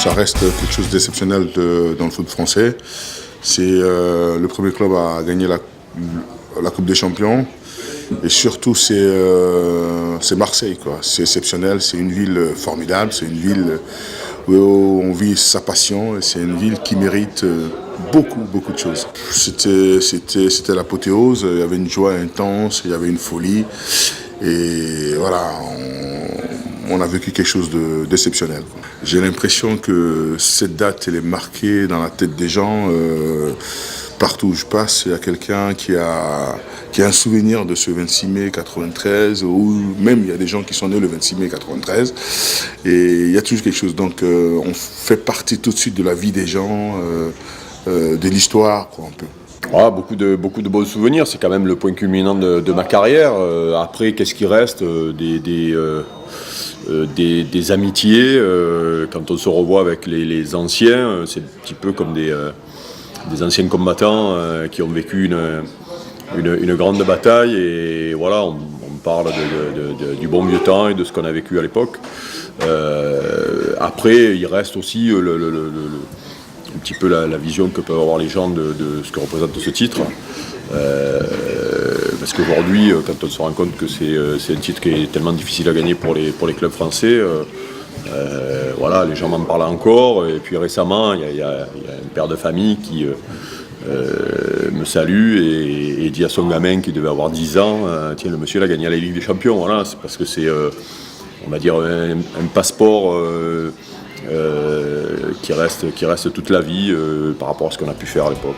Ça reste quelque chose d'exceptionnel dans le foot français. C'est le premier club à gagner la Coupe des Champions. Et surtout, c'est Marseille, quoi. C'est exceptionnel, c'est une ville formidable, c'est une ville où on vit sa passion et c'est une ville qui mérite beaucoup de choses. C'était l'apothéose, il y avait une joie intense, il y avait une folie. Et voilà, on a vécu quelque chose d'exceptionnel. J'ai l'impression que cette date, elle est marquée dans la tête des gens. Partout où je passe, il y a quelqu'un qui a un souvenir de ce 26 mai 93, ou même il y a des gens qui sont nés le 26 mai 93. Et il y a toujours quelque chose. Donc on fait partie tout de suite de la vie des gens, de l'histoire, quoi, un peu. Ah, beaucoup de bons souvenirs, c'est quand même le point culminant de ma carrière. Après, qu'est-ce qui reste des amitiés, quand on se revoit avec les anciens, c'est un petit peu comme des anciens combattants qui ont vécu une grande bataille, et voilà, on parle du bon vieux temps et de ce qu'on a vécu à l'époque. Après, il reste aussi un petit peu la vision que peuvent avoir les gens de ce que représente ce titre. Parce qu'aujourd'hui, quand on se rend compte que c'est un titre qui est tellement difficile à gagner pour les clubs français, voilà, les gens m'en parlent encore. Et puis récemment, il y a un père de famille qui me salue et dit à son gamin qui devait avoir 10 ans, tiens, le monsieur il a gagné la Ligue des Champions. Voilà, c'est parce que c'est, on va dire, un passeport qui reste toute la vie par rapport à ce qu'on a pu faire à l'époque.